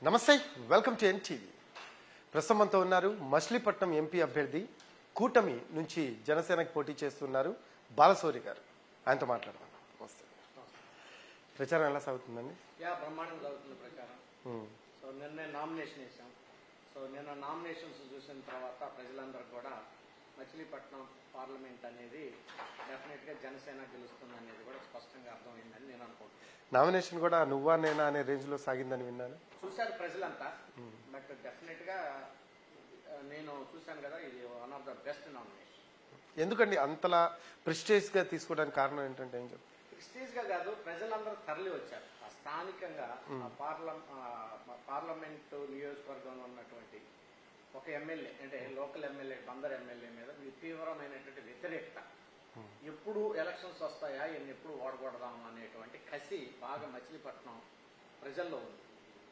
నమస్తే, welcome to NTV. ప్రస్తుతం మనతో ఉన్నారు మచిలీపట్నం ఎంపీ అభ్యర్థి కూటమి నుంచి జనసేనకి పోటీ చేస్తున్నారు బాలశౌరి గారు. ఆయనతో మాట్లాడదాం. నమస్తే. ప్రచారం ఎలా సాగుతుందండి? బ్రహ్మాండంగా సాగుతుంది ప్రచారం. సో నిన్నే నామినేషన్ వేసాం. సో నిన్న నామినేషన్స్ చూసిన తర్వాత ప్రజలందరూ కూడా మచిలీపట్నం పార్లమెంట్ అనేది డెఫినెట్ గా జనసేన గెలుస్తుంది అనేది కూడా స్పష్టంగా అర్థమైందని నేను అనుకుంటున్నాను. నామినేషన్ కూడా నువ్వా నేనా అనే రేంజ్ లో సాగిందని విన్నాను. చూశారు ప్రజలంతా, బట్ డెఫినెట్ గా నేను చూశాను కదా, ఇది one of the best nomination. ఎందుకండి అంతలా ప్రెస్టేజ్ గా తీసుకోవడానికి కారణం ఏంటంటే ఏం చెప్తారు? ప్రెస్టీజ్ గా కాదు, ప్రజలందరూ తరలి వచ్చారు. స్థానికంగా పార్లమెంటు నియోజకవర్గంలో ఉన్నటువంటి ఒక ఎమ్మెల్యే, అంటే లోకల్ ఎమ్మెల్యే బందర్ ఎమ్మెల్యే మీద తీవ్రమైనటువంటి వ్యతిరేకత, ఎప్పుడు ఎలక్షన్స్ వస్తాయా ఎప్పుడు ఓడగొడదాం అనేటువంటి కసి బాగా మచిలీపట్నం ప్రజల్లో ఉంది.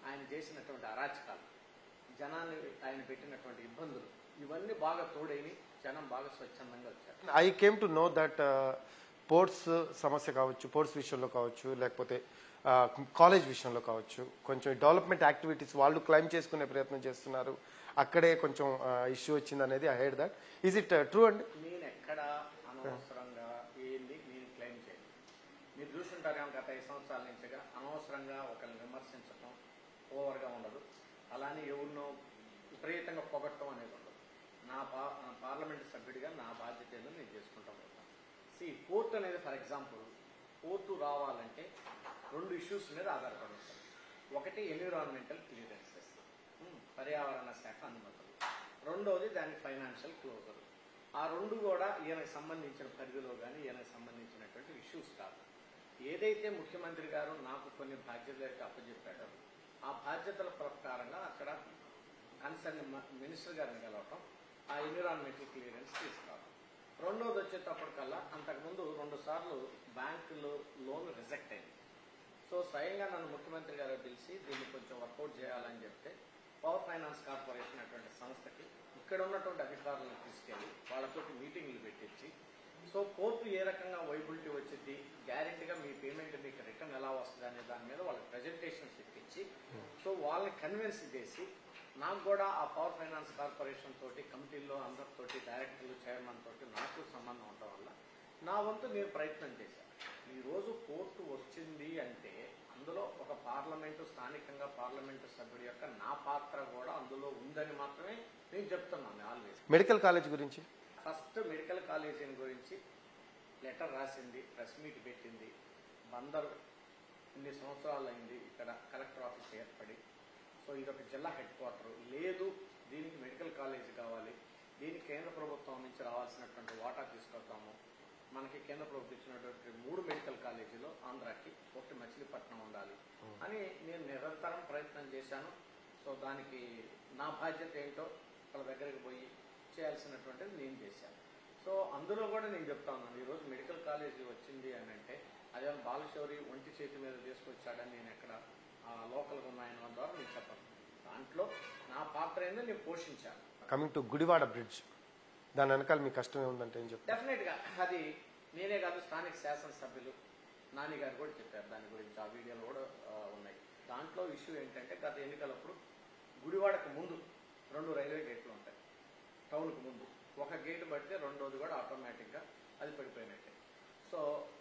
ఆయన చేసినటువంటి అరాచకాలు, జనాన్ని ఆయన పెట్టినటువంటి ఇబ్బందులు, ఇవన్నీ బాగా తోడైని జనం బాగా స్వచ్ఛందంగా వచ్చారు. I came to know that ports సమస్య కావచ్చు, పోర్ట్స్ విషయంలో కావచ్చు, లేకపోతే కాలేజ్ విషయంలో కావచ్చు, కొంచెం డెవలప్మెంట్ యాక్టివిటీస్ వాళ్ళు క్లైమ్ చేసుకునే ప్రయత్నం చేస్తున్నారు. అక్కడే కొంచెం ఇష్యూ వచ్చింది అనేది I head that. Is it true అండి? నేను ఎక్కడ అనవసరంగా ఏంది నేను క్లెయిమ్ చేయను. మీరు చూసుంటారేమో గత 5 సంవత్సరాల నుంచిగా అనవసరంగా ఒకరిని విమర్శించడం ఓవర్గా ఉండదు. అలానే ఎవరినో విపరీతంగా పొగట్టడం అనేది ఉండదు. నా పార్లమెంటు సభ్యుడిగా నా బాధ్యత ఏదో నేను చేసుకుంటాను. కోర్టు అనేది ఫర్ ఎగ్జాంపుల్, కోర్టు రావాలంటే 2 ఇష్యూస్ మీద ఆధారపడి ఉంటుంది. ఒకటి ఎన్విరాన్మెంటల్ క్లియరెన్సెస్, పర్యావరణ శాఖ అనుమతులు. రెండోది దాని ఫైనాన్షియల్ క్లోజర్. ఆ 2 కూడా ఈయనకు సంబంధించిన పరిధిలో కానీ ఈయనకు సంబంధించినటువంటి ఇష్యూస్ కాదు. ఏదైతే ముఖ్యమంత్రి గారు నాకు కొన్ని బాధ్యతలు అప్పచెప్పాడో ఆ బాధ్యతల ప్రకారంగా అక్కడ కన్సర్న్ మినిస్టర్ గారిని కలవటం, ఆ ఎన్విరాన్మెంటల్ క్లియరెన్స్ తీసుకురావడం. రెండోది వచ్చేటప్పటికల్లా అంతకుముందు 2 సార్లు బ్యాంకులో లోన్ రిజెక్ట్ అయింది. సో స్వయంగా నన్ను ముఖ్యమంత్రి గారు పిలిచి దీన్ని కొంచెం వర్కౌట్ చేయాలని చెప్తే పవర్ ఫైనాన్స్ కార్పొరేషన్ అటువంటి సంస్థకి ఇక్కడ ఉన్నటువంటి అధికారులను తీసుకెళ్లి వాళ్ళతోటి మీటింగ్లు పెట్టించి, సో కోర్టు ఏ రకంగా వైబిలిటీ వచ్చింది, గ్యారెంటీగా మీ పేమెంట్ మీకు రిటర్న్ ఎలా వస్తుంది అనే దాని మీద వాళ్ళకి ప్రజెంటేషన్స్ ఇప్పించి, సో వాళ్ళని కన్విన్స్ చేసి నాకు కూడా ఆ పవర్ ఫైనాన్స్ కార్పొరేషన్ తోటి కమిటీల్లో అందరితోటి డైరెక్టర్లు చైర్మన్ తోటి నాకు సంబంధం ఉండటం వల్ల నా వంతు నేను ప్రయత్నం చేశాను. ఈరోజు కోర్టు వచ్చింది అంటే అందులో ఒక పార్లమెంటు, స్థానికంగా పార్లమెంటు సభ్యుడి యొక్క నా పాత్ర కూడా అందులో ఉందని మాత్రమే నేను చెప్తున్నాను. ఆల్వేస్ మెడికల్ కాలేజ్ గురించి, ఫస్ట్ మెడికల్ కాలేజీని గురించి లెటర్ రాసింది, ప్రెస్ మీట్ పెట్టింది. బందరు ఇన్ని సంవత్సరాలు అయింది ఇక్కడ కలెక్టర్ ఆఫీస్ ఏర్పడి. సో ఇదొక జిల్లా హెడ్ క్వార్టర్ లేదు, దీనికి మెడికల్ కాలేజీ కావాలి, దీనికి కేంద్ర ప్రభుత్వం నుంచి రావాల్సినటువంటి వాటా తీసుకొద్దాము. మనకి కేంద్ర ప్రభుత్వం ఇచ్చినటువంటి 3 మెడికల్ కాలేజీలో ఆంధ్రాకి ఒకటి మచిలీపట్నం ఉండాలి అని నేను నిరంతరం ప్రయత్నం చేశాను. సో దానికి నా బాధ్యత ఏంటో వాళ్ళ దగ్గరికి పోయి చేయాల్సినటువంటిది నేను చేశాను. సో అందులో కూడా నేను చెప్తా ఉన్నాను, ఈరోజు మెడికల్ కాలేజీ వచ్చింది అని అంటే అదే బాలశౌరి ఒంటి చేతి మీద తీసుకొచ్చాడని నేను ఎక్కడ లోకల్గా ఉన్నాయన్న ద్వారా నేను చెప్పను. దాంట్లో నా పాత్ర ఏందో నేను పోషించాను. కమింగ్ టు గుడివాడ బ్రిడ్జ్, దాని వెనకాల మీ కష్టం ఏముందంటే ఏం చెప్తారు? డెఫినెట్ గా అది నేనే కాదు, స్థానిక శాసనసభ్యులు నాని గారు కూడా చెప్పారు దాని గురించి, ఆ వీడియోలు కూడా ఉన్నాయి. దాంట్లో ఇష్యూ ఏంటంటే గత ఎన్నికలప్పుడు గుడివాడకు ముందు 2 రైల్వే గేట్లు ఉంటాయి టౌన్కు ముందు. ఒక గేటు పడితే రెండోది కూడా ఆటోమేటిక్గా అది పడిపోయినట్టే. సో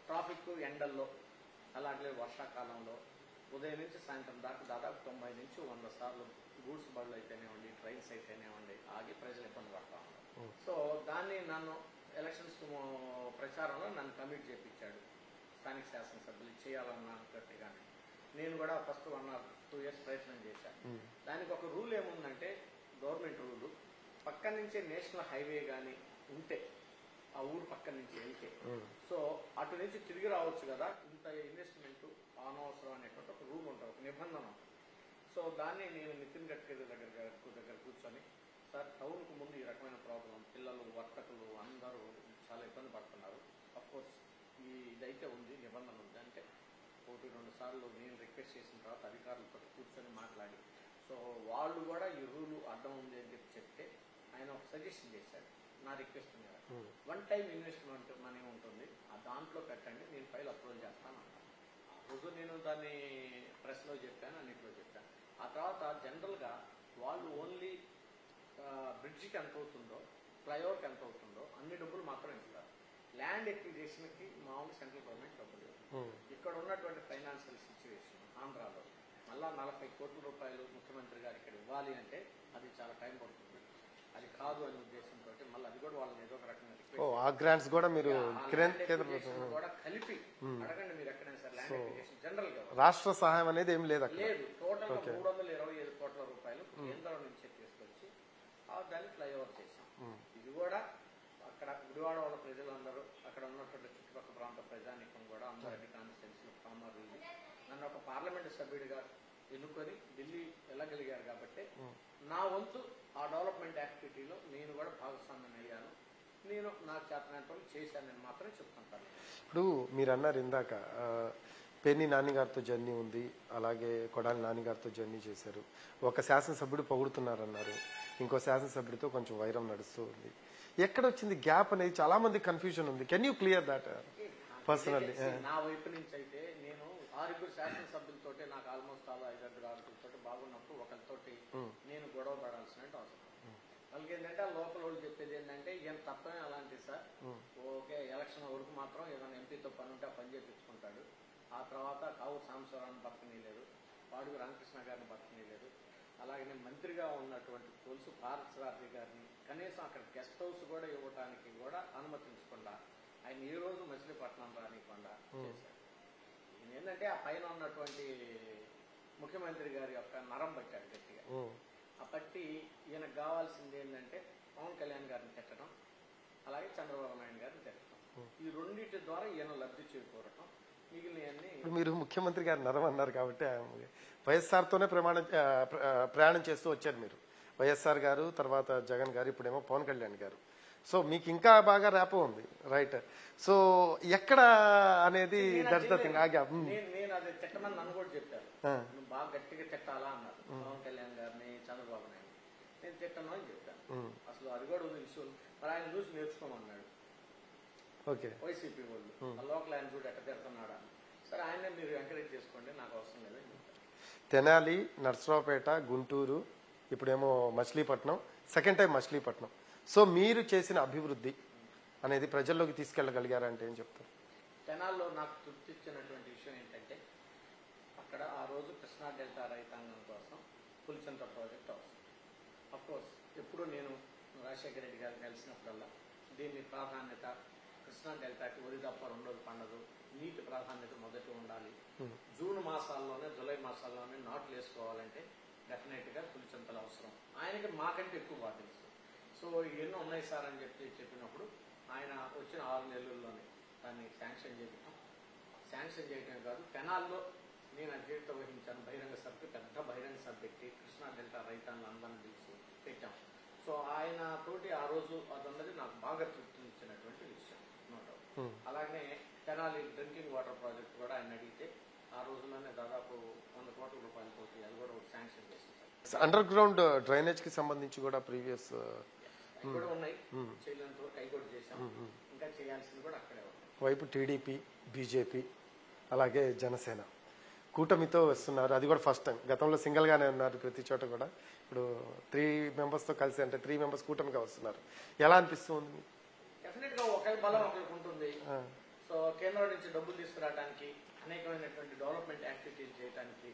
ట్రాఫిక్ ఎండల్లో, అలాగే వర్షాకాలంలో ఉదయం నుంచి సాయంత్రం దాకా దాదాపు 90 నుంచి 100 సార్లు గూడ్స్ బళ్ళు అయితేనేవ్వండి, ట్రైన్స్ అయితేనేవ్వండి ఆగి ప్రజలు ఇబ్బంది పడతా ఉన్నారు. సో దాన్ని నన్ను ఎలక్షన్స్ ప్రచారంలో నన్ను కమిట్ చేయించాడు స్థానిక శాసనసభ్యులు చేయాలన్నట్టుగానే. నేను కూడా ఫస్ట్ 1 or 2 years ప్రయత్నం చేశాను. దానికి ఒక రూల్ ఏముందంటే, గవర్నమెంట్ రూలు, పక్కన నుంచే నేషనల్ హైవే కానీ ఉంటే ఆ ఊరు పక్కన నుంచి వెళ్తే సో అటు నుంచి తిరిగి రావచ్చు కదా, ఇంత ఇన్వెస్ట్మెంట్ అనవసరం అనేటువంటి ఒక రూల్ ఉంటుంది, ఒక నిబంధన ఉంటుంది. సో దాన్ని నేను నితిన్ గడ్కరీ దగ్గర కూర్చొని, సార్ టౌన్కు ముందు ఈ రకమైన ప్రాబ్లం, పిల్లలు, వర్తకులు అందరూ చాలా ఇబ్బంది పడుతున్నారు, అఫ్కోర్స్ ఇదైతే ఉంది, నిబంధన ఉంది అంటే 1-2 సార్లు నేను రిక్వెస్ట్ చేసిన తర్వాత అధికారులతో కూర్చొని మాట్లాడి, సో వాళ్ళు కూడా ఈ రూలు అడ్డం ఉంది అని చెప్తే ఆయన ఒక సజెషన్ చేశాడు నా రిక్వెస్ట్ మీద. 1 time ఇన్వెస్ట్మెంట్ మనీ ఉంటుంది, దాంట్లో పెట్టండి, నేను ఫైల్ అప్రూవల్ చేస్తాను అన్నాను. ఆ రోజు నేను దాన్ని ప్రెస్లో చెప్పాను, అన్నింటిలో చెప్పాను. ఆ తర్వాత జనరల్గా వాళ్ళు ఓన్లీ బ్రిడ్జికి ఎంత అవుతుందో, ఫ్లైఓవర్కి ఎంత అవుతుందో అన్ని డబ్బులు మాత్రం ఇస్తారు. ల్యాండ్ ఎక్విజిషన్కి మామూలు సెంట్రల్ గవర్నమెంట్ డబ్బులు ఇవ్వదు. ఇక్కడ ఉన్నటువంటి ఫైనాన్షియల్ సిచ్యువేషన్ ఆంధ్రాలో మళ్ళా 40 కోట్ల రూపాయలు ముఖ్యమంత్రి గారు ఇక్కడ ఇవ్వాలి అంటే అది చాలా టైం పడుతుంది. అది కాదు అనే ఉద్దేశంతో మళ్ళీ అది కూడా వాళ్ళని ఏదో ఒక రకంగా ఆ గ్రాంట్స్ కూడా మీరు కూడా కలిపి అడగండి. మీరు ఎక్కడైనా సరే ల్యాండ్ ఎక్విజిషన్ జనరల్ గా రాష్ట్ర సహాయం అనేది ఏం లేదు లేదు. టోటల్ 325 కోట్ల రూపాయలు కేంద్రం నుంచి తీసుకొచ్చి దాన్ని ఫ్లైఓవర్ చేశాం. ఇది కూడా అక్కడ గుడివాడ వాళ్ళ ప్రజలందరూ, అక్కడ ఉన్నటువంటి చుట్టుపక్కల ప్రాంత ప్రజానికం కూడా అందరూ అన్ని కాన్స్టిట్యూన్సీలో ఫార్మర్ నన్ను ఒక పార్లమెంట్ సభ్యుడిగా ఎన్నుకొని ఢిల్లీ వెళ్ళగలిగారు కాబట్టి నా వంతు ఆ డెవలప్మెంట్ యాక్టివిటీలో నేను కూడా భాగస్వామ్యం అయ్యాను. నేను నాకు చేతనంత చేశానని మాత్రమే చెప్తుంటాను. ఇప్పుడు మీరు అన్నారు ఇందాక పేర్ని నాని గారితో జర్నీ ఉంది, అలాగే కొడాలి నాని గారితో జర్నీ చేశారు. ఒక శాసనసభ్యుడు పొగుడుతున్నారన్నారు, ఇంకో శాసనసభ్యుడితో కొంచెం వైరం నడుస్తూ ఉంది. ఎక్కడ వచ్చింది గ్యాప్ అనేది చాలా మంది కన్ఫ్యూజన్ ఉంది. Can you clear that personally? నా వైపు నుంచి అయితే నేను 6 శాసనసభ్యులతో నాకు ఆల్మోస్ట్ 5-6 ఆరుగురితో బాగున్నప్పుడు ఒకరితోటి నేను గొడవ పడాల్సిన అవసరం. వాళ్ళకి ఏంటంటే లోకల్ వాళ్ళు చెప్పేది ఏంటంటే ఈయన తప్పమే అలాంటి సార్, ఓకే ఎలక్షన్ వరకు మాత్రం ఏదైనా ఎంపీతో పని ఉంటే పని చేయించుకుంటాడు. ఆ తర్వాత కావు సాంబశివరావుని బతకనీయలేదు, వాడుగు రామకృష్ణ గారిని బతకనీయలేదు. అలాగే మంత్రిగా ఉన్నటువంటి తులసి పార్థసారథి గారిని కనీసం అక్కడ గెస్ట్ హౌస్ కూడా ఇవ్వడానికి కూడా అనుమతించకుండా ఆయన ఈ రోజు మచిలీపట్నం రానివ్వకుండా చేశారు. ఈయన ఏంటంటే ఆ పైన ఉన్నటువంటి ముఖ్యమంత్రి గారి యొక్క నరం పట్టాడు గట్టిగా. ఆ పట్టి ఈయనకు కావాల్సింది ఏంటంటే పవన్ కళ్యాణ్ గారిని తిట్టడం, అలాగే చంద్రబాబు నాయుడు గారిని తిట్టడం. ఈ రెండింటి ద్వారా ఈయన లబ్ధి చేకూరటం. మిగిలినవన్నీ మీరు ముఖ్యమంత్రి గారు నరం అన్నారు కాబట్టి వైఎస్ఆర్తోనే ప్రయాణం చేస్తూ వచ్చారు మీరు. వైఎస్ఆర్ గారు, తర్వాత జగన్ గారు, ఇప్పుడేమో పవన్ కళ్యాణ్ గారు. సో మీకు ఇంకా బాగా ర్యాపో ఉంది, రైట్? సో ఎక్కడ అనేది దట్స్ ద థింగ్. నేను అది తిట్టమని నన్ను కూడా చెప్పారు, నువ్వు బాగా గట్టిగా తిట్టాలా అన్నారు పవన్ కళ్యాణ్ గారిని, చంద్రబాబు నాయుడు. నేను తిట్టను అని చెప్పాను. అసలు అది కూడా ఉంది విషయం. మరి ఆయన చూసి నేర్చుకోమన్నాడు వైసీపీ వాళ్ళు. ఆ లోకల్ ఆయన చూడు ఎట్ట తిడుతున్నాడా. సరే ఆయనే మీరు ఎంకరేజ్ చేసుకోండి, నాకు అవసరం లేదని చెప్పారు. తెనాలి, నర్సరావుపేట, గుంటూరు, ఇప్పుడేమో Machilipatnam, second time Machilipatnam. So మీరు చేసిన అభివృద్ధి అనేది ప్రజల్లోకి తీసుకెళ్లగలిగారంటే ఏం చెప్తారు? తెనాల్లో నాకు తృప్తి ఇచ్చినటువంటి విషయం ఏంటంటే అక్కడ ఆ రోజు కృష్ణా డెల్టా రైతాంగం కోసం పులిచింత ప్రాజెక్ట్ అవసరం. అఫ్కోర్స్ ఎప్పుడు నేను రాజశేఖర రెడ్డి గారు కలిసినప్పుడల్లా దీన్ని ప్రాధాన్యత కృష్ణా డెల్టాకి వరి తప్ప రెండోది పండదు, నీటి ప్రాధాన్యత మొదటి ఉండాలి, జూన్ మాసాల్లోనే జూలై మాసాల్లోనే నాట్లు వేసుకోవాలంటే డెఫినెట్ గా పులిచింతలు అవసరం. ఆయనకి మాకంటే ఎక్కువ బాగా తెలుసు. సో ఎన్నో ఉన్నాయి సార్ అని చెప్పినప్పుడు ఆయన వచ్చిన 6 నెలల్లోనే దాన్ని శాంక్షన్ చేయటం. శాంక్షన్ చేయటమే కాదు, కెనాల్లో నేను అధ్యక్షత వహించాను. బహిరంగ సభ, పెద్ద బహిరంగ సభ పెట్టి కృష్ణా డెల్టా రైతాంగం అందరిని పిలిచి పెట్టాం. సో ఆయన తోటి ఆ రోజు అదన్నది నాకు బాగా తృప్తినిచ్చినటువంటి విషయం. అలాగే తెనాలి డ్రింకింగ్ వాటర్ ప్రాజెక్ట్ కూడా ఆయన అడిగితే ఆ రోజుల్లోనే దాదాపు 100 కోట్ల రూపాయలతో అది కూడా శాంక్షన్ చేసేసారు. అండర్ గ్రౌండ్ డ్రైనేజ్ కి సంబంధించి కూడా ప్రీవియస్ కూడా ఉన్నాయి, చేయడంతో అవి కూడా చేశాం. ఇంకా చేయాల్సింది కూడా అక్కడే ఉన్నాయి. వైపు టీడీపీ, బీజేపీ, అలాగే జనసేన కూటమితో వస్తున్నారు. అది కూడా ఫస్ట్ టైం. గతంలో సింగిల్ గానే ఉన్నారు ప్రతి చోట కూడా. ఇప్పుడు 3 మెంబర్స్ తో కలిసి, అంటే 3 మెంబర్స్ కూటమిగా వస్తున్నారు. ఎలా అనిపిస్తుంది? డెఫినెట్ గా ఒకరి బలం ఒకరికి ఉంటుంది. సో కేంద్రం నుంచి డబ్బులు తీసుకురావడానికి, అనేకమైనటువంటి డెవలప్మెంట్ యాక్టివిటీలు చేయడానికి,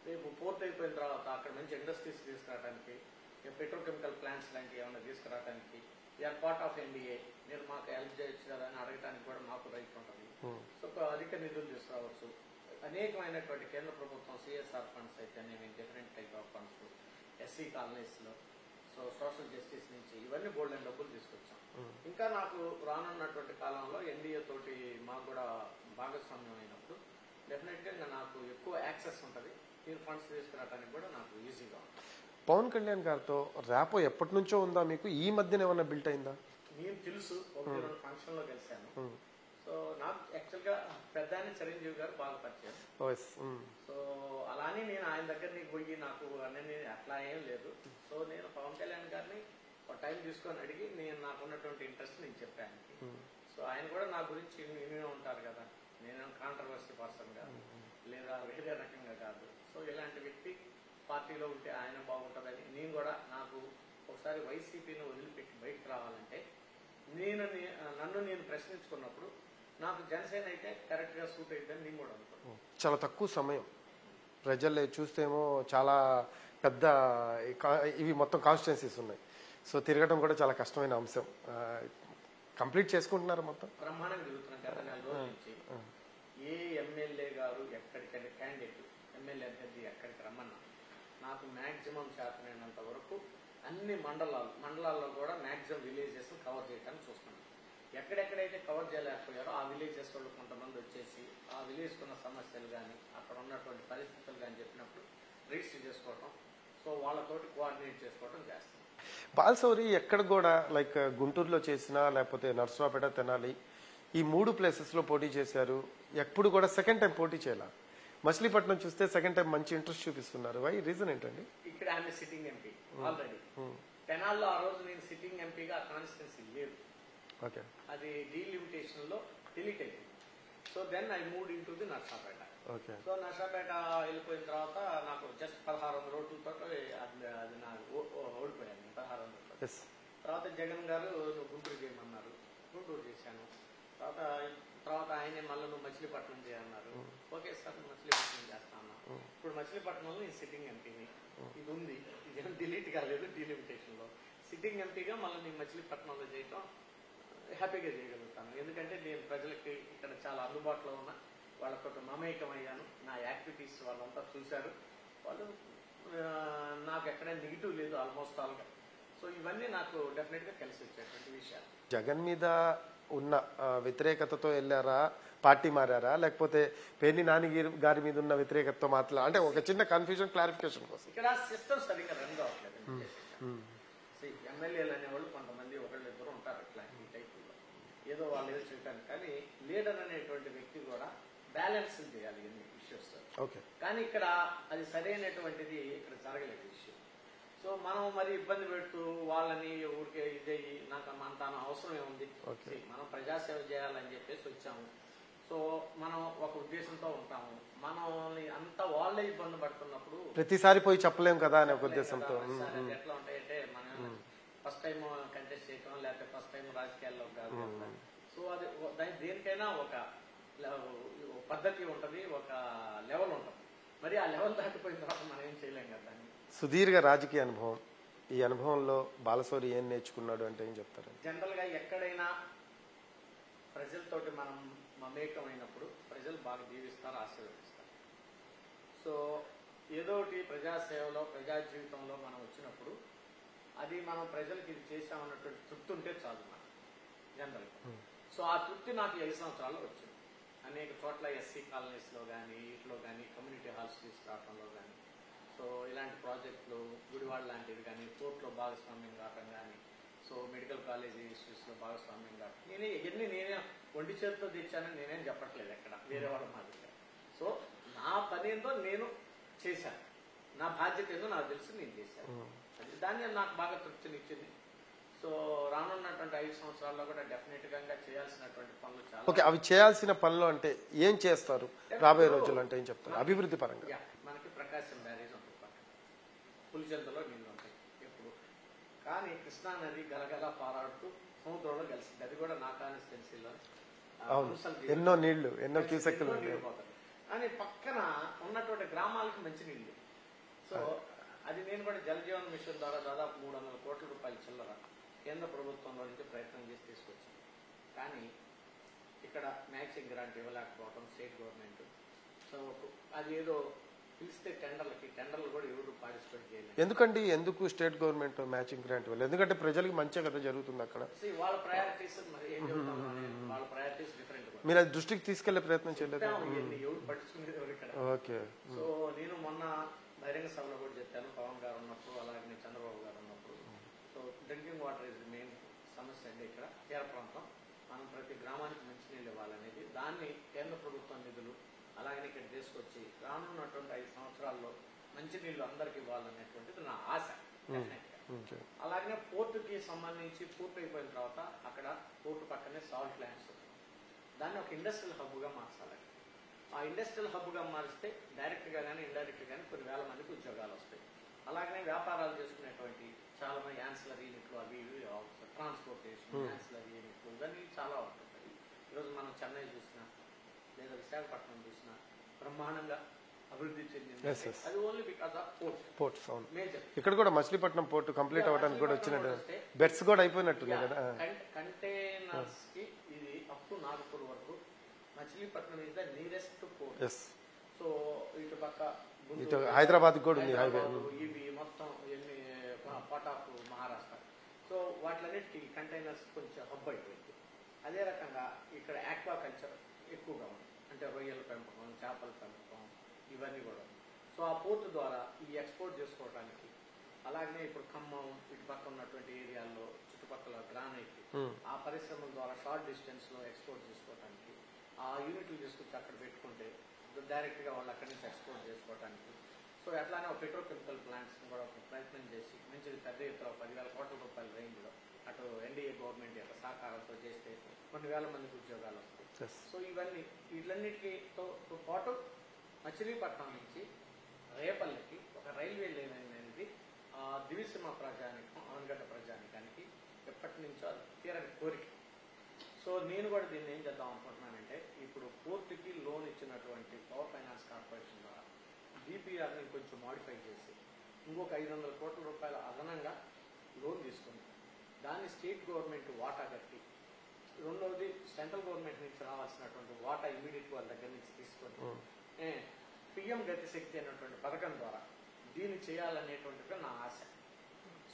రేపు పోర్ట్ అయిపోయిన తర్వాత అక్కడ మంచి ఇండస్ట్రీస్ తీసుకురావడానికి, పెట్రోకెమికల్ ప్లాంట్స్ లాంటివి ఏమైనా తీసుకురావడానికి, వీఆర్ పార్ట్ ఆఫ్ ఎన్డీఏ, మీరు మాకు హెల్ప్ చేయొచ్చు కదా అని అడగడానికి కూడా మాకు రైట్ ఉంటుంది. సో అధిక నిధులు తీసుకురావచ్చు. అనేకమైనటువంటి కేంద్ర ప్రభుత్వం సిఎస్ఆర్ ఫండ్స్ అయితే different type of funds, SC colonies లో, సో సోషల్ జస్టిస్ నుంచి ఇవన్నీ గోల్డెన్ డబ్బులు తీసుకొచ్చాం. ఇంకా నాకు రానున్నటువంటి కాలంలో ఎన్డీఏ తోటి మాకు కూడా భాగస్వామ్యం అయినప్పుడు డెఫినెట్ గా నాకు ఎక్కువ యాక్సెస్ ఉంటుంది. ఈ ఫండ్స్ తీసుకురావడానికి కూడా నాకు ఈజీగా ఉంటుంది. పవన్ కళ్యాణ్ గారితో ర్యాపో ఎప్పటి నుంచో ఉందా మీకు? ఈ మధ్యన ఏమన్నా బిల్ట్ అయిందా? నేను తెలుసు, ఒక ఫంక్షన్ లో కలిశాను. సో నాకు యాక్చువల్ గా పెద్ద చిరంజీవి గారు బాగా పరిచయం. సో అలానే నేను ఆయన దగ్గర పోయి నాకు అన్నీ అట్లా ఏం లేదు. సో నేను పవన్ కళ్యాణ్ గారిని ఒక టైం తీసుకొని అడిగి నేను నాకు ఉన్నటువంటి ఇంట్రెస్ట్ నేను చెప్పాను. సో ఆయన కూడా నా గురించి వినే ఉంటారు కదా, నేను కాంట్రవర్సీ పర్సన్ కాదు, లేదా వేరే రకంగా కాదు. సో ఇలాంటి వ్యక్తి పార్టీలో ఉంటే ఆయన బాగుంటుందని నేను కూడా నాకు ఒకసారి వైసీపీని వదిలిపెట్టి బయటకు రావాలంటే నన్ను నేను ప్రశ్నించుకున్నప్పుడు నాకు జనసేన అయితే కరెక్ట్గా సూట్ అవుతుందని నేను కూడా అనుకున్నాను. చాలా తక్కువ సమయం ప్రజలు చూస్తేమో చాలా పెద్ద ఇవి మొత్తం కాన్స్టిట్యున్సీస్ ఉన్నాయి. సో తిరగడం కూడా చాలా కష్టమైన అంశం. కంప్లీట్ చేసుకుంటున్నారు మొత్తం బ్రహ్మాండంగా తిరుగుతున్నాం గత 4 రోజుల నుంచి. ఏ ఎమ్మెల్యే గారు ఎక్కడికైనా క్యాండిడేట్ ఎమ్మెల్యే అభ్యర్థి ఎక్కడికి రమ్మన్నా నాకు మ్యాక్సిమం శాతమైనంత వరకు అన్ని మండలాల్లో కూడా మ్యాక్సిమం విలేజెస్ కవర్ చేయడానికి చూస్తున్నాను. ఎక్కడెక్కడైతే కవర్ చేయలేకపోయారో ఆ విలేజెస్ వాళ్ళు కొంతమంది వచ్చేసి ఆ విలేజ్ కున్న సమస్యలు కానీ అక్కడ ఉన్నటువంటి పరిస్థితులు కానీ చెప్పినప్పుడు రిజిస్టర్ చేసుకోవటం, సో వాళ్ళతోటి కోఆర్డినేట్ చేసుకోవడం చేస్తాం. బాలశౌరి ఎక్కడ కూడా లైక్ గుంటూరులో చేసినా లేకపోతే నర్సరావుపేట, తెనాలి ఈ 3 ప్లేసెస్లో పోటీ చేశారు. ఎప్పుడు కూడా సెకండ్ టైం పోటీ చేయాల. మచిలీపట్నం చూస్తే సెకండ్ టైం మంచి ఇంట్రెస్ట్ చూపిస్తున్నారు. వై రీజన్ ఏంటండి? ఇక్కడ ఆమె సిట్టింగ్ ఎంపీ ఆల్రెడీ. తెనాల్లో ఆ రోజు నేను సిట్టింగ్ ఎంపీగా కాన్స్టిట్యున్సీ లేదు. ఓకే, అది డీలిమిటేషన్ లో డిలీట్ అయింది. So then I moved in to the Narsapet. Okay, so Narsapet వెళ్ళిపోయిన తర్వాత నాకు జస్ట్ 1600 ఓట్లతో అది నాకు ఓడిపోయాను. 1600. తర్వాత జగన్ గారు నువ్వు గుంటూరు చేయమన్నారు, గుంటూరు చేశాను. తర్వాత ఆయనే మళ్ళీ నువ్వు మచిలీపట్నం చేయన్నారు. ఓకే సార్ మచిలీపట్నం చేస్తా అన్నా. ఇప్పుడు మచిలీపట్నంలో నేను సిట్టింగ్ ఎంపీని, ఇది ఉంది, ఇదేం డిలీట్ కాలేదు. డీలిమిటేషన్ లో సిట్టింగ్ ఎంపీగా మళ్ళీ నేను మచిలీపట్నంలో చేయటం హ్యాపీగా చేయగలుగుతాను. ఎందుకంటే నేను ప్రజలకి ఇక్కడ చాలా అందుబాటులో ఉన్నా, వాళ్ళతో మమేకం అయ్యాను. నా యాక్టివిటీస్ వాళ్ళంతా చూశారు. వాళ్ళు నాకు ఎక్కడ నెగిటివ్ లేదు ఆల్మోస్ట్ ఆల్గా. సో ఇవన్నీ నాకు డెఫినెట్ గా కలిసి వచ్చేటువంటి విషయాలు. జగన్ మీద ఉన్న వ్యతిరేకతతో వెళ్ళారా, పార్టీ మారారా, లేకపోతే పేర్ని నాని గారి మీద ఉన్న వ్యతిరేకతతో అంటే ఒక చిన్న కన్ఫ్యూజన్ క్లారిఫికేషన్ కోసం. ఇక్కడ సిస్టమ్ సరిగ్గా రన్ కావట్లేదు. ఎమ్మెల్యేలు అనేవాళ్ళు కొంతమంది ఒకళ్ళు ఇద్దరు ఉంటారు ఇట్లాంటి టైపుల్లో, ఏదో వాళ్ళు ఏదో చెప్పాను. కానీ లీడర్ అనేటువంటి వ్యక్తి కూడా బ్యాలెన్స్ చేయాలి ఎన్ని ఇష్యూస్. ఓకే, కానీ ఇక్కడ అది సరైనటువంటిది ఇక్కడ జరగలేదు ఇష్యూ. సో మనం మరి ఇబ్బంది పెడుతూ వాళ్ళని ఊరికే ఇదే నాకు అంత అవసరం ఏముంది. మనం ప్రజాసేవ చేయాలని చెప్పేసి వచ్చాము. సో మనం ఒక ఉద్దేశంతో ఉంటాము. మనల్ని అంతా వాళ్ళే ఇబ్బంది పడుతున్నప్పుడు ప్రతిసారి పోయి చెప్పలేము కదా అనే ఒక ఉద్దేశంతో. ఎట్లా ఉంటాయంటే మనం ఫస్ట్ టైం కంటెస్ట్ చేయటం లేకపోతే ఫస్ట్ టైం రాజకీయాల్లో కాదు. సో అది దేనికైనా ఒక పద్ధతి ఉంటది, ఒక లెవెల్ ఉంటది. మరి ఆ లెవెల్ దాటిపోయిన తర్వాత మనం ఏం చేయలేం కదా. సుదీర్ఘ రాజకీయ అనుభవం, ఈ అనుభవంలో బాలశౌరి ఏం నేర్చుకున్నాడు అంటే ఏం చెప్తారు? జనరల్ గా ఎక్కడైనా ప్రజలతోటి మనం మమేకమైనప్పుడు ప్రజలు బాగా జీవిస్తారు, ఆశీర్వదిస్తారు. సో ఏదోటి ప్రజాసేవలో ప్రజా జీవితంలో మనం వచ్చినప్పుడు అది మనం ప్రజలకి ఇది చేశామన్నటువంటి తృప్తి ఉంటే చాలు మనం జనరల్. సో ఆ తృప్తి నాకు 5 సంవత్సరాల్లో వచ్చింది. అనేక చోట్ల ఎస్సీ కాలనీస్ లో కానీ వీటిలో కానీ కమ్యూనిటీ హాల్స్ తీసుకురావడంలో కానీ, సో ఇలాంటి ప్రాజెక్టులు గుడివాడ లాంటివి కానీ, పోర్ట్లో భాగస్వామ్యం కావటం కానీ, సో మెడికల్ కాలేజీ ఇష్యూస్ లో భాగస్వామ్యం కావటం, నేనే ఒంటి చేతితో తెచ్చానని నేనేం చెప్పట్లేదు ఎక్కడ వేరే వాళ్ళ మాదిరిగా. సో నా పని ఏందో నేను చేశాను, నా బాధ్యత ఏందో నాకు తెలిసి నేను చేశాను. దాన్ని నాకు బాగా తృప్తినిచ్చింది. సో రానున్నటువంటి 5 సంవత్సరాల్లో కూడా డెఫినెట్ గా చేయాల్సినటువంటి పనులు చాలా. ఓకే, అవి చేయాల్సిన పనులు అంటే ఏం చేస్తారు రాబోయే రోజులు అంటే ఏం చెప్తారు అభివృద్ధి పరంగా? మనకి ప్రకాశం బ్యారేజ్ ఉంటుంది పక్కన, పులిచెంతలో నీళ్ళు ఉంటాయి ఎప్పుడు. కానీ కృష్ణా నది గలగల పారాడుతూ సముద్రంలో కలిసింది. అది కూడా నా కాన్స్టిట్యున్సీలో ఎన్నో నీళ్లు, ఎన్నో క్యూసెక్కులు పోతాయి. కానీ పక్కన ఉన్నటువంటి గ్రామాలకి మంచి నీళ్లు. సో అది నేను కూడా జల్ జీవన్ మిషన్ ద్వారా దాదాపు 300 కోట్ల రూపాయల చిల్లర కేంద్ర ప్రభుత్వంలో నుంచి ప్రయత్నం చేసి తీసుకొచ్చింది. కానీ ఇక్కడ మ్యాచింగ్ గ్రాంట్ ఇవ్వలేకపోవడం స్టేట్ గవర్నమెంట్. సో అది ఏదో పిలిస్తే టెండర్లు కూడా ఎవరు పార్టిసిపేట్ చేయలేదు. ఎందుకండి? ఎందుకు స్టేట్ గవర్నమెంట్ మ్యాచింగ్ గ్రాంట్ ఇవ్వలేదు? ఎందుకంటే ప్రజలకి మంచి కదా జరుగుతుంది అక్కడ. వాళ్ళ ప్రయారిటీస్ మరి ఏం చెప్తాం, వాళ్ళ ప్రయారిటీస్ డిఫరెంట్. మీరు అది దృష్టికి తీసుకెళ్లే ప్రయత్నం చేయలేదు? ఎవరు పట్టించుకునేది ఎవరు ఇక్కడ. ఓకే. సో నేను మొన్న బహిరంగ సభలో కూడా చెప్పాను, పవన్ గారు ఉన్నప్పుడు అలాగే చంద్రబాబు గారు ఉన్నప్పుడు. So drinking water is main సమస్య అండి ఇక్కడ తీర ప్రాంతం. మనం ప్రతి గ్రామానికి మంచినీళ్ళు ఇవ్వాలనేది, దాన్ని కేంద్ర ప్రభుత్వం నిధులు అలాగనే ఇక్కడ తీసుకొచ్చి రానున్నటువంటి 5 సంవత్సరాల్లో మంచినీళ్ళు అందరికి ఇవ్వాలనేటువంటిది నా ఆశ. అలాగనే పోర్టుకి సంబంధించి పూర్తి అయిపోయిన తర్వాత అక్కడ పోర్టు పక్కనే సాల్ట్ ల్యాండ్స్, దాన్ని ఒక ఇండస్ట్రియల్ హబ్ గా మార్చాలి. ఆ ఇండస్ట్రియల్ హబ్గా మారిస్తే డైరెక్ట్గా కానీ ఇండైరెక్ట్గా కానీ కొన్ని వేల మందికి ఉద్యోగాలు వస్తాయి. అలాగనే వ్యాపారాలు చేసుకునేటువంటి చాలా మంది యాన్సిలరీ యూనిట్లు అవి ఇవి ట్రాన్స్పోర్టేషన్ యాన్సిలరీ యూనిట్లు ఇవన్నీ చాలా ఉంటుంటాయి. ఈరోజు మనం చెన్నై చూసినా లేదా విశాఖపట్నం చూసినా బ్రహ్మాండంగా అభివృద్ధి చెందింది. అది ఓన్లీ బికాస్ ఆఫ్ పోర్ట్స్. అవును, మేజర్. ఇక్కడ కూడా మచిలీపట్నం పోర్టు కంప్లీట్ అవ్వడానికి కూడా వచ్చినట్టు బెడ్స్ కూడా అయిపోయినట్టున్నాయి కదా. కంటైనర్స్ కి ఇది అప్ టు నాగపూర్ వరకు Machilipatnam is the nearest port. So ఇటు పక్క ఇటు హైదరాబాద్ కూడా ఉంది హైవే. ఇవి మొత్తం ఎన్ని పార్ట్ ఆఫ్ మహారాష్ట్ర. సో వాటిలన్నిటికీ కంటైనర్స్ కొంచెం హబ్ అయిపోయింది. అదే రకంగా ఇక్కడ ఆక్వాకల్చర్ ఎక్కువగా ఉంది, అంటే రొయ్యల పెంపకం, చేపల పెంపకం ఇవన్నీ కూడా. సో ఆ పోర్టు ద్వారా ఈ ఎక్స్పోర్ట్ చేసుకోవడానికి, అలాగనే ఇప్పుడు ఖమ్మం ఇటు పక్క ఉన్నటువంటి ఏరియాల్లో చుట్టుపక్కల గ్రానైట్ ఆ పరిశ్రమల ద్వారా షార్ట్ డిస్టెన్స్ లో ఎక్స్పోర్ట్ చేసుకోవడానికి ఆ యూనిట్లు తీసుకొచ్చి అక్కడ పెట్టుకుంటే డైరెక్ట్ గా వాళ్ళు అక్కడి నుంచి ఎక్స్పోర్ట్ చేసుకోవడానికి. సో అట్లానే ఒక పెట్రోకెమికల్ ప్లాంట్స్ కూడా ఒక ప్రయత్నం చేసి మంచిది పెద్ద ఎత్తున 10,000 కోట్ల రూపాయల రేంజ్ లో అటు ఎన్డీఏ గవర్నమెంట్ యొక్క సహకారంతో చేస్తే కొన్ని వేల మందికి ఉద్యోగాలు వస్తాయి. సో ఇవన్నీ వీటన్నిటితో పాటు మచిలీపట్నం నుంచి రేపల్లికి ఒక రైల్వే లైన్ అనేది దివిసీమ ప్రజానికం, అవనగడ్డ ప్రజానికానికి ఎప్పటి నుంచో తీరని కోరిక. సో నేను కూడా దీన్ని ఏం చేద్దాం అనుకుంటున్నానంటే, ఇప్పుడు పోర్టుకి లోన్ ఇచ్చినటువంటి పవర్ ఫైనాన్స్ కార్పొరేషన్ ద్వారా డిపిఆర్ని కొంచెం మాడిఫై చేసి ఇంకొక 500 కోట్ల రూపాయల అదనంగా లోన్ తీసుకుంది. దాన్ని స్టేట్ గవర్నమెంట్ వాటా కట్టి, రెండవది సెంట్రల్ గవర్నమెంట్ నుంచి రావాల్సినటువంటి వాటా ఇమీడియట్ వాళ్ళ దగ్గర నుంచి తీసుకొని పిఎం గతిశక్తి అనేటువంటి పథకం ద్వారా దీన్ని చేయాలనేటువంటిది నా ఆశ.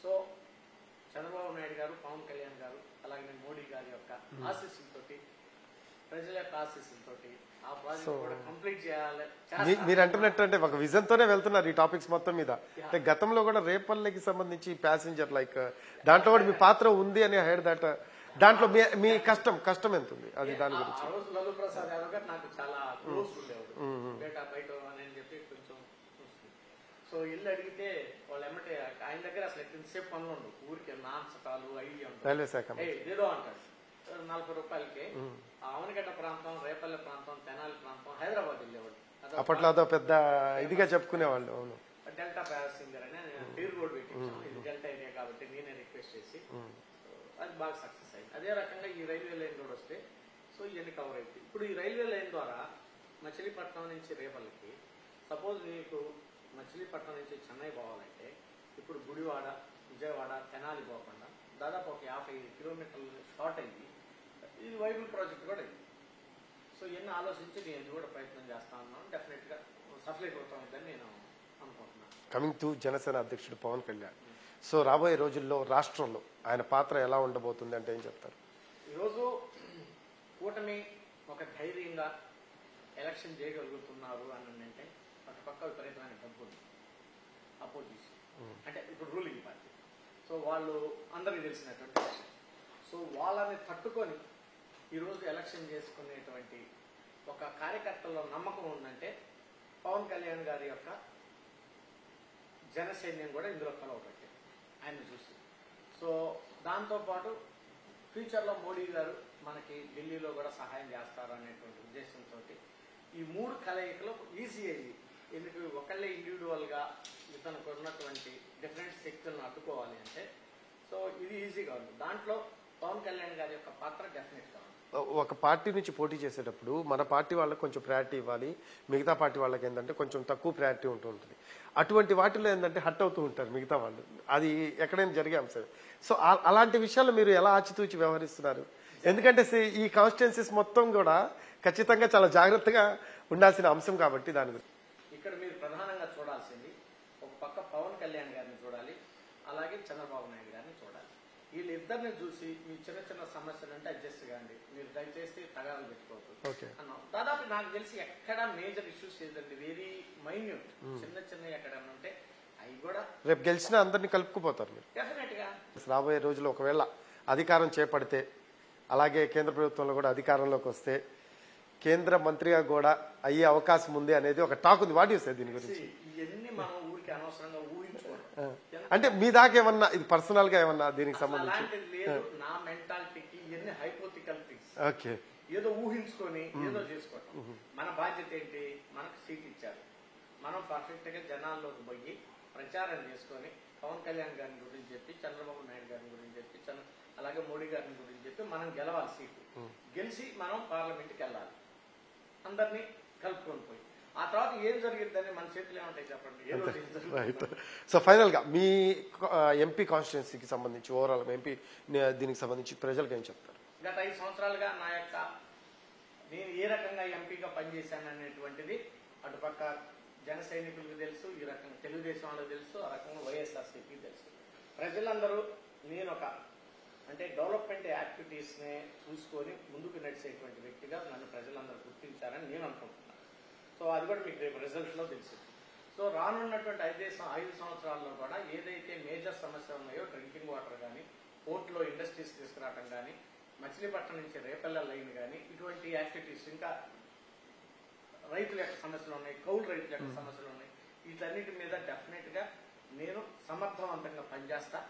సో చంద్రబాబు నాయుడు గారు, పవన్ కళ్యాణ్ గారు, అలాగే మోడీ గారి యొక్క ఆశీస్సులతోటి, ప్రజల యొక్క ఆశీస్సులతోటి ఆ ప్రాజెక్ట్ కూడా కంప్లీట్ చేయాలి. మీరు అంటున్నట్టు అంటే ఒక విజన్ తోనే వెళ్తున్నారు ఈ టాపిక్స్ మొత్తం మీద. అంటే గతంలో కూడా రేపల్లికి సంబంధించి ప్యాసింజర్ లైక్ దాంట్లో కూడా మీ పాత్ర ఉంది అని హెడ్ దట్. దాంట్లో మీ కష్టం ఎంత ఉంది అది దాని గురించి? ఆ రోజు లల్లు ప్రసాద్ యాదవ్ గారు నాకు చాలా క్లోజ్ ఉండేవాడు, బేటా బయట అని చెప్పి కొంచెం. సో ఇల్లు అడిగితే వాళ్ళు ఎమ్మటే ఆయన దగ్గర అసలు ఎంతసేపు పనులు ఉండవు, ఊరికి నాన్సటాలు ఐడియా ఉంటాయి, రైల్వే శాఖ ఏదో అంటారు. 40 రూపాయలకి అవనగడ్డ ప్రాంతం, రేపల్లె ప్రాంతం, తెనాలి ప్రాంతం, హైదరాబాద్ వెళ్ళేవాడు. అప్పట్లో అదో పెద్ద ఇదిగా చెప్పుకునేవాళ్ళు. అవును, డెల్టా ప్యాసింజర్ అని పేరు కూడా పెట్టించాం. ఇది డెల్టా ఏరియా కాబట్టి నేనే రిక్వెస్ట్ చేసి అది బాగా సక్సెస్ అయింది. అదే రకంగా ఈ రైల్వే లైన్ కూడా వస్తే సో ఇవన్నీ కవర్ అవుతుంది. ఇప్పుడు ఈ రైల్వే లైన్ ద్వారా మచిలీపట్నం నుంచి రేపల్లికి, సపోజ్ మీకు మచిలీపట్నం నుంచి చెన్నై పోవాలంటే ఇప్పుడు గుడివాడ, విజయవాడ, తెనాలి పోకుండా దాదాపు ఒక 50 కిలోమీటర్లు షార్ట్ అయింది. ఇది వైబుల్ ప్రాజెక్ట్ కూడా ఇది. సో ఇవన్నీ ఆలోచించి నేను ఇది కూడా ప్రయత్నం చేస్తా ఉన్నాను. డెఫినెట్ గా సఫలీకృతమైందని నేను అనుకుంటున్నాను. కమింగ్ టు జనసేన అధ్యక్షుడు పవన్ కళ్యాణ్, సో రాబోయే రోజుల్లో రాష్ట్రంలో ఆయన పాత్ర ఎలా ఉండబోతుంది అంటే ఏం చెప్తారు? ఈరోజు కూటమి ఒక ధైర్యంగా ఎలక్షన్ చేయగలుగుతున్నారు అని అంటే అటుపక్క విపరీతమైన డబ్బు ఉంది అపోజిషన్, అంటే ఇప్పుడు రూలింగ్ పార్టీ. సో వాళ్ళు అందరికీ తెలిసినటువంటి విషయం. సో వాళ్ళని తట్టుకొని ఈరోజు ఎలక్షన్ చేసుకునేటువంటి ఒక కార్యకర్తల్లో నమ్మకం ఉందంటే పవన్ కళ్యాణ్ గారి యొక్క జనసైన్యం కూడా ఇందులో కలవబట్టే ఆయన చూసి. సో దాంతోపాటు ఫ్యూచర్లో మోడీ గారు మనకి ఢిల్లీలో కూడా సహాయం చేస్తారు అనేటువంటి ఉద్దేశంతో ఈ 3 కలయికలు ఈజీ అయ్యి, ఎందుకు ఒకళ్ళే ఇండివిజువల్ గా ఇతనికి ఉన్నటువంటి డిఫరెంట్ శక్తులను అడ్డుకోవాలి అంటే సో ఇది ఈజీగా ఉంది. దాంట్లో పవన్ కళ్యాణ్ గారి యొక్క పాత్ర డెఫినెట్ గా ఉంది. ఒక పార్టీ నుంచి పోటీ చేసేటప్పుడు మన పార్టీ వాళ్ళకి కొంచెం ప్రయారిటీ ఇవ్వాలి, మిగతా పార్టీ వాళ్ళకి ఏంటంటే కొంచెం తక్కువ ప్రయారిటీ ఉంటూ ఉంటుంది. అటువంటి వాటిలో ఏంటంటే హట్ అవుతూ ఉంటారు మిగతా వాళ్ళు, అది ఎక్కడైనా జరిగే అంశం. సో అలాంటి విషయాలు మీరు ఎలా ఆచితూచి వ్యవహరిస్తున్నారు? ఎందుకంటే ఈ కాన్స్టిట్యున్సీస్ మొత్తం కూడా ఖచ్చితంగా చాలా జాగ్రత్తగా ఉండాల్సిన అంశం కాబట్టి దాని గురించి ఇక్కడ మీరు ప్రధానంగా చూడాల్సింది ఒక పక్క పవన్ కళ్యాణ్ గారిని చూడాలి, అలాగే చంద్రబాబు నాయుడు గారిని చూడాలి. వీళ్ళిద్దరిని చూసి మీ చిన్న చిన్న సమస్యలు అంటే అడ్జస్ట్ కాండి, మీరు దయచేసి తగాదాలు పెట్టుకోవచ్చు అన్నాం. దాదాపు నాకు తెలిసి ఎక్కడ మేజర్ ఇష్యూస్ ఏదండి, వెరీ మైన్యూట్ చిన్న ఎక్కడన్నా ఉంటే అవి కూడా రేపు గెలిచినా అందరినీ కలుపుకుపోతారు మీరు డెఫినెట్ గా. రాబోయే రోజుల్లో ఒకవేళ అధికారం చేపడితే, అలాగే కేంద్ర ప్రభుత్వంలో కూడా అధికారంలోకి వస్తే కేంద్ర మంత్రిగా కూడా అయ్యే అవకాశం ఉంది అనేది ఒక టాక్ ఉంది. వాట్ యూ సే దీని గురించి? ఇవన్నీ మనం ఊరికి అనవసరంగా ఊహించుకోవడం అంటే మీ దాకా ఏమన్నా ఇది పర్సనల్ గా ఏమన్నా దీనికి సంబంధించి? లేదు, నా మెంటాలిటీకి ఇవన్నీ హైపోథికల్ థింగ్స్. ఓకే, ఏదో ఊహించుకొని ఏదో చేసుకోవటం. మన బాధ్యత ఏంటి? మనకు సీట్ ఇచ్చారు, మనం పర్ఫెక్ట్ గా జనాల్లోకి పోయి ప్రచారం చేసుకొని పవన్ కళ్యాణ్ గారిని గురించి చెప్పి, చంద్రబాబు నాయుడు గారిని గురించి చెప్పి, అలాగే మోడీ గారిని గురించి చెప్పి మనం గెలవాలి. సీటు గెలిచి మనం పార్లమెంట్కి వెళ్ళాలి, అందరినీ కలుపుకొని పోయి. ఆ తర్వాత ఏం జరిగిద్దని మన చేతులు ఏమంటాయి చెప్పండి? ఏ రోజు ఏం జరుగుతుంది? సో ఫైనల్ గా మీ ఎంపీ కాన్స్టిట్యున్సీకి సంబంధించి ఓవరాల్ ఎంపీ దీనికి సంబంధించి ప్రజలకు ఏం చెప్తారు? గత 5 సంవత్సరాలుగా నేను ఏ రకంగా ఎంపీగా పనిచేశాను అనేటువంటిది అటుపక్క జన సైనికులకు తెలుసు, ఈ రకంగా తెలుగుదేశం వాళ్ళకి తెలుసు, ఆ రకంగా వైఎస్ఆర్సీపీ తెలుసు. ప్రజలందరూ అంటే డెవలప్మెంట్ యాక్టివిటీస్ నే చూసుకొని ముందుకు నడిచేటువంటి వ్యక్తిగా నన్ను ప్రజలందరూ గుర్తించారని నేను అనుకుంటున్నాను. సో అది కూడా మీకు రేపు రిజల్ట్స్ లో తెలిసింది. సో రానున్నటువంటి 5 సంవత్సరాల్లో కూడా ఏదైతే మేజర్ సమస్యలు ఉన్నాయో, డ్రింకింగ్ వాటర్ కానీ, పోర్టులో ఇండస్ట్రీస్ తీసుకురావడం కానీ, మచిలీపట్నం నుంచి రేపల్ల లైన్ కానీ, ఇటువంటి యాక్టివిటీస్, ఇంకా రైతుల యొక్క సమస్యలు ఉన్నాయి, కౌలు రైతుల యొక్క సమస్యలు ఉన్నాయి, వీటన్నిటి మీద డెఫినెట్ గా నేను సమర్థవంతంగా పనిచేస్తా.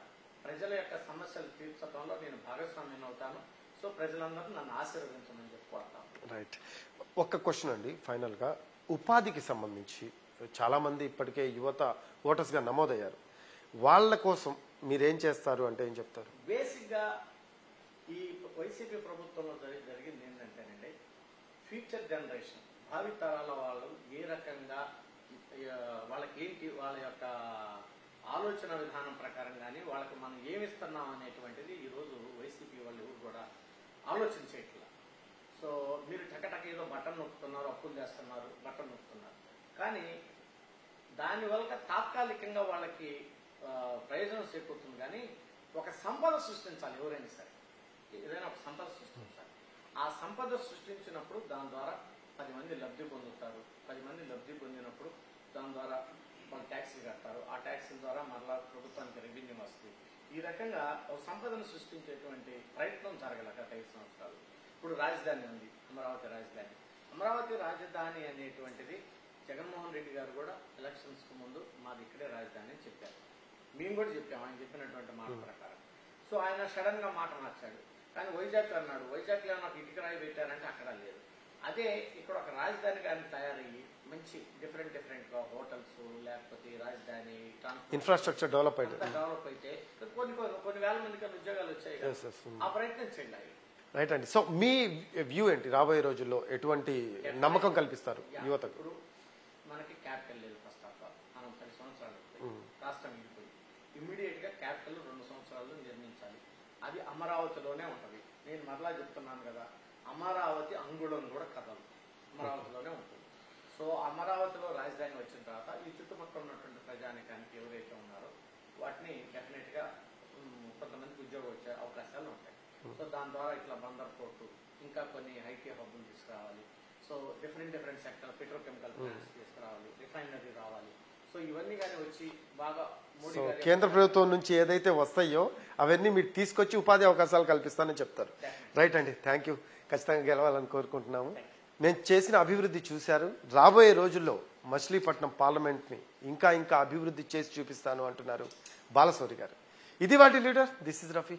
ప్రజల యొక్క సమస్యలు తీర్చడంలో నేను భాగస్వామ్యం అవుతాను. సో ప్రజలందరూ నన్ను ఆశీర్వదించమని చెప్పుకుంటాను. రైట్. ఒక్క క్వశ్చన్ అండి ఫైనల్ గా, ఉపాధికి సంబంధించి చాలా మంది ఇప్పటికే యువత ఓటర్స్ గా నమోదయ్యారు, వాళ్ళ కోసం మీరేం చేస్తారు అంటే ఏం చెప్తారు? బేసిక్ గా ఈ వైసీపీ ప్రభుత్వంలో జరిగింది ఏంటంటేనండి, ఫ్యూచర్ జనరేషన్, భావితరాల వాళ్ళు ఏ రకంగా వాళ్ళకి ఏంటి, వాళ్ళ యొక్క ఆలోచన విధానం ప్రకారం కానీ వాళ్ళకి మనం ఏమిస్తున్నాం అనేటువంటిది ఈరోజు వైసీపీ వాళ్ళు కూడా ఆలోచన చేయట్లా. సో మీరు టకటక ఏదో బటన్ నొక్కుతున్నారు, అప్పులు చేస్తున్నారు, బటన్ నొక్కుతున్నారు, కానీ దానివల్ల తాత్కాలికంగా వాళ్ళకి ప్రయోజనం చేకూరుతుంది. కానీ ఒక సంపద సృష్టించాలి, ఎవరైనా సరే ఏదైనా ఒక సంపద సృష్టించాలి. ఆ సంపద సృష్టించినప్పుడు దాని ద్వారా 10 మంది లబ్ధి పొందుతారు. 10 మంది లబ్ధి పొందినప్పుడు దాని ద్వారా వాళ్ళు ట్యాక్సీలు కడతారు. ఆ ట్యాక్సీల ద్వారా మరలా ప్రభుత్వానికి రెవెన్యూ వస్తుంది. ఈ రకంగా ఒక సంపదను సృష్టించేటువంటి ప్రయత్నం జరగల గత 5 సంవత్సరాలు. ఇప్పుడు రాజధాని ఉంది, అమరావతి రాజధాని. అమరావతి రాజధాని అనేటువంటిది జగన్మోహన్ రెడ్డి గారు కూడా ఎలక్షన్స్ కు ముందు మాది ఇక్కడే రాజధాని అని చెప్పారు. మేము కూడా చెప్పాము ఆయన చెప్పినటువంటి మాట ప్రకారం. సో ఆయన సడన్ గా మాట మార్చాడు. కానీ వైజాగ్ అన్నాడు, వైజాగ్ లో నాకు ఇటుక రాయి పెట్టారంటే అక్కడ లేదు. అదే ఇక్కడ ఒక రాజధాని కానీ తయారయ్యి మంచి డిఫరెంట్ గా హోటల్స్, లేకపోతే రాజధాని ఇన్ఫ్రాస్ట్రక్చర్ డెవలప్ అయితే కొన్ని వేల మందికి ఉద్యోగాలు వచ్చాయి. ఆ ప్రయత్నం చేయాలి. రైట్ అండి. సో మీ వ్యూ ఏంటి? రాబోయే రోజుల్లో ఎటువంటి నమ్మకం కల్పిస్తారు యువతకు? ఇప్పుడు మనకి క్యాపిటల్ లేదు. ఫస్ట్ ఆఫ్ ఆల్ మనం 10 సంవత్సరాలు రాష్ట్రం వెళ్ళిపోయి ఇమ్మీడియట్ గా క్యాపిటల్ 2 సంవత్సరాల్లో నిర్మించాలి. అది అమరావతిలోనే ఉంటది. నేను మరలా చెప్తున్నాను కదా, అమరావతి అంగుళం కూడా కదలదు, అమరావతిలోనే ఉంటుంది. సో అమరావతిలో రాజధాని వచ్చిన తర్వాత ఈ చుట్టుపక్కల ఉన్నటువంటి ప్రజానికానికి ఎవరైతే ఉన్నారో వాటిని డెఫినెట్ గా కొంతమందికి ఉద్యోగం వచ్చే అవకాశాలు ఉంటాయి. సో దాని ద్వారా ఇట్లా బందర్ పోర్టు, ఇంకా కొన్ని ఐటీ హబ్బులు తీసుకురావాలి. So different sector, petrochemical plants తీసుకురావాలి, రిఫైనరీ రావాలి. సో ఇవన్నీ కానీ వచ్చి బాగా కేంద్ర ప్రభుత్వం నుంచి ఏదైతే వస్తాయో అవన్నీ మీరు తీసుకొచ్చి ఉపాధి అవకాశాలు కల్పిస్తానని చెప్తారు. రైట్ అండి, థ్యాంక్ యూ. ఖచ్చితంగా గెలవాలని కోరుకుంటున్నాము. నేను చేసిన అభివృద్ధి చూశారు. రాబోయే రోజుల్లో మచిలీపట్నం పార్లమెంట్ ని ఇంకా అభివృద్ధి చేసి చూపిస్తాను అంటున్నారు బాలశౌరి గారు. ఇది వాటి లీడర్. This is Rafi.